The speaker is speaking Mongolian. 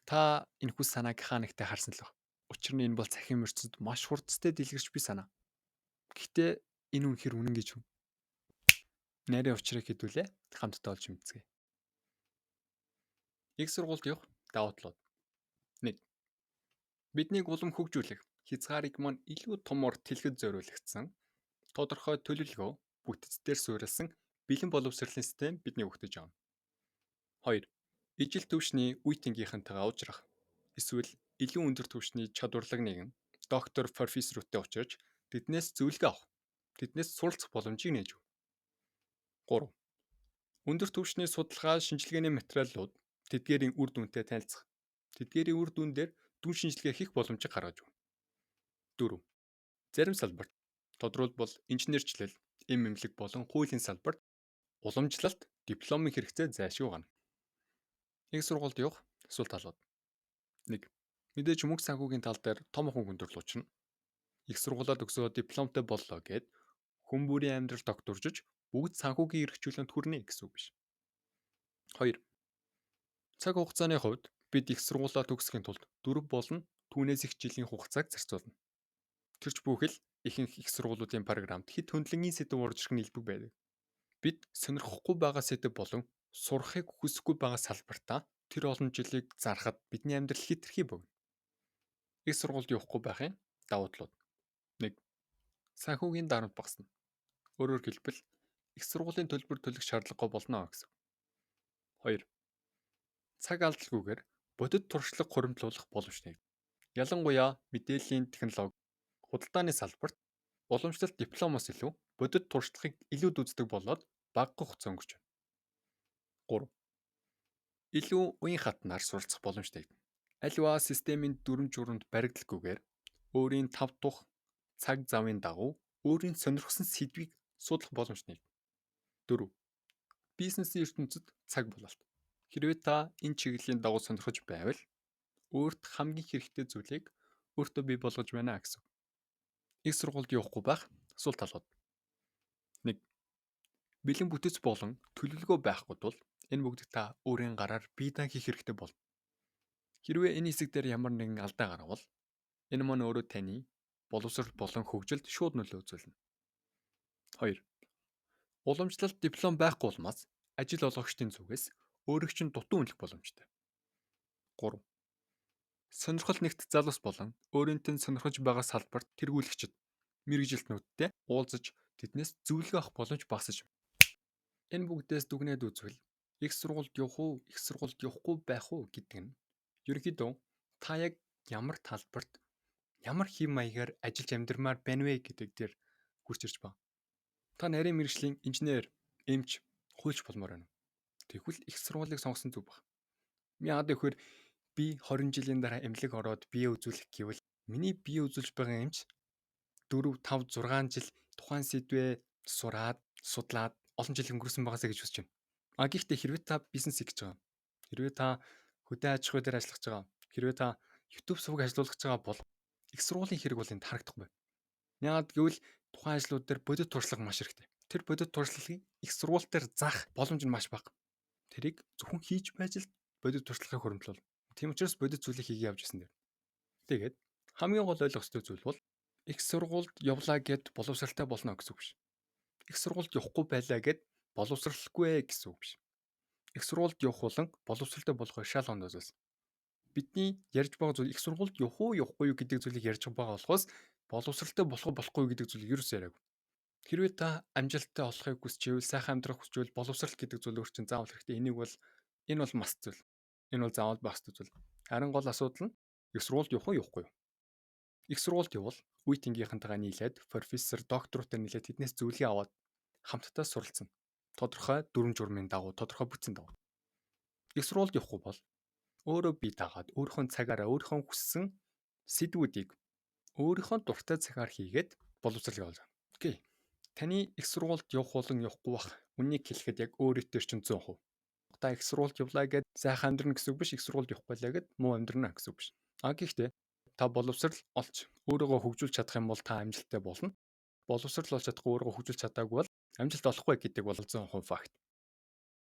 Та энэхүү санааг хаанагтай харсан л ба. Учир нь энэ бол цахим ертөнцид маш хурцтай дэлгэрч буй санаа. Гэхдээ энэ үнэхээр үнэн гэж үү? Нарийн учрыг хэдүүлээ хамтдаа олж мэдцгээе. Их сургуульд явах давуу талууд. 1. Биднийг улам хөгжүүлэх, хязгаарыг мань илүү томор тэлхэд зориулагдсан тодорхой төлөвлөгөө бүтцээр суурилсан бэлэн боловсролын систем бидний өгдөж байгаа. 2. Ижил түвшний үе тэнгийнхэнтэйгээ ужрах. Эсвэл илүү өндөр түвшний чадварлаг нэгэн доктор профессоруудтай уулзаж тэднээс зөвлөгөө авах. Тэднээс суралцах боломжийг нээж өгнө. 3. Өндөр түвшний судалгаа шинжилгээний материалууд тэдгээрийн үр дүнтэй танилцах. Тэдгээрийн үр дүн дээр дүн шинжилгээ хийх боломжийг гаргаж өгнө. 4. Зарим салбарт тодорхойлбол инженерчлэл, эм эмнэлэг болон хуулийн салбарт уламжлалт дипломын хэрэгцээ зайлшгүй гана. Их сургуульд явах сул талууд. 1. Мэдээж мөнгө санхүүгийн тал дээр томоохон хүндрэл учрна. Их сургуулиуд өгсөө дипломтой боллоо гэд хүн бүрийн амьдрал докторжиж бүгд санхүүгийн эрхчлөлөнд хүрнэ гэсэн үг биш. 2. Цаг хугацааны хувьд бид их сургуулаа төгсөхийн тулд 4 болон түүнээс их жилийн хугацааг зарцуулна. Тэрч бүхэл ихэнх их сургуулиудын програмд хэд хөндлөнгийн сэдв орж ирэх нь илбэг байдаг. Бид сонирхохгүй байгаа сэдв болон сурахыг хүсэхгүй байгаа салбартаа тэр олон жилийг зарахад бидний амьдрал хэтэрхий богино. Их сургуульд явахгүй байхын давуу талууд. 1. Санхүүгийн дарамт багасна. Өөрөөр хэлбэл их сургуулийн төлбөр төлөх шаардлагагүй болно гэсэн. 2. Цаг алдалгүйгээр бодит туршлага хуримтлуулах боломжтой. Ялангуяа мэдээллийн технологи, худалдааны салбарт уламжлалт дипломоос илүү бодит туршлагыг илүүд үздэг болоод бага хугацаа өнгөрч байна. 3. Илүү уян хатнаар суралцах боломжтой. Аливаа системийн дүрм журмд баригдалгүйгээр өөрийн тав тух цаг завын дагуу өөрийн сонирхсан сэдвийг судлах боломжтой. 4. Бизнесийн ертөнцид цаг бололт. Хэрвээ та энэ чиглэлийн дагуу сонирхож байвал өөрт хамгийн хэрэгтэй зүйлийг өөртөө бий болгож байна гэсэн. Их сургуульд явахгүй байх сул талууд. 1. Бэлэн бүтэц болон төлөвлөгөө байхгүй тул энэ бүгдийг та өөрийн гараар бие даан хийх хэрэгтэй болно. Хэрвээ энэ хэсэг дээр ямар нэгэн алдаа гарвал энэ маань өөрөө таны боловсрол болон хөгжилд шууд нөлөө үзүүлнэ. 2. Уламжлалт диплом байхгүй улмаас ажил олгогчдын зүгээс өөрийг чинь дутуу үнэлэх боломжтой. 3. Сонирхол нэгт залуус болон өөрийнтөө сонирхож байгаа салбарт тэргүүлэгчид мэргэжилтнүүдтэй уулзаж тэднээс зөвлөгөө авах боломж багасж байна. Энэ бүгдээс дүгнээд үзвэл их сургуульд явах уу, их сургуульд явахгүй байх уу гэдэг нь ерөнхийдөө та яг ямар талбарт ямар хэм маягаар ажиллаж амьдрмаар байна вэ гэдэг дээр хүрч ирж байна. Та нарийн мэргэжлийн инженер, эмч, хуульч болмоор байна. Тэгвэл их сургуулийг сонгосон зүг баг. Яагаад гэвэл би 20 жилийн дараа эмнэлэг ороод бие үзүүлэх гэвэл миний бие үзүүлж байгаа эмч 4, 5, 6 жил тухайн сэдвээ сураад, судлаад олон жил өнгөрсөн байгаасаа гэж үзэж байна. Гэхдээ хэрвээ та бизнес хийж байгаа, хэрвээ та хөдөө аж ахуй дээр ажиллаж байгаа, хэрвээ та YouTube сувг ажилуулж байгаа бол их сургуулийн хэрэг бол энд харагдахгүй байна. Яагаад гэвэл тухайн ажлууд дээр бодит туршлага маш хэрэгтэй. Тэр бодит туршлагыг их сургууль дээр заах боломж нь маш бага. Тэрийг зөвхөн хийж байж л бодит туршлагыг хуримтлуул. Тийм учраас бодит зүйлийг хийгээ явж ирсэн дээр. Тэгээд хамгийн гол ойлгох ёстой зүйл бол их сургуульд явлаа гэд боловсралтай болно гэсэн үг биш. Их сургуульд явахгүй байлаа гэд боловсралгүй гэсэн үг биш. Их сургуульд явах болон боловсралтай болох шал хонд зүйлс. Бидний ярьж байгаа зүйл их сургуульд явах уу, явахгүй юу гэдэг зүйлийг ярьж байгаа болохоос боловсралтай болох уу, болохгүй юу гэдэг зүйлийг юу ч яриаггүй. Хэрвээ та амжилттай болохыг хүсчихвэл, сайхан амьдрах хүсчихвэл боловсрал гэдэг зүйл өөр чинь заавал хэрэгтэй. Энэ бол маст зүйл. Энэ бол заавал багс зүйл. Харин гол асуудал нь их сургуульд явах уу, явахгүй юу? Их сургуульд явбал үе тэнгийнхэнтэйгээ нийлээд профессор, доктортой нийлээд тэднээс зөвлөгөө аваад хамтдаа суралцсан. Тодорхой дүрм журмын дагуу, тодорхой бүтцийн дагуу. Их сургуульд явахгүй бол өөрөө бие дагаад, өөрийнхөө цагаараа, өөрийнхөө хүссэн сэдвүүдийг өөрийнхөө дуртай цагаар хийгээд боловсрал явуулж байна. Окей. Таны их сургуульд явах болон явахгүй бах. Үнийг хэлэхэд яг өөрөөтөө чинь 100%. Та их сургуульд явлаа гэд сайхан амьдрна гэсэн үг биш, их сургуульд явахгүй лаа гэд муу амьдрна гэсэн үг биш. Гэхдээ та боловсрал олж өөрийгөө хөгжүүлж чадах юм бол та амжилттай болно. Боловсрал олж чадахгүй өөрийгөө хөгжүүлж чадаагүй бол амжилт олохгүй гэдэг бол 100% факт.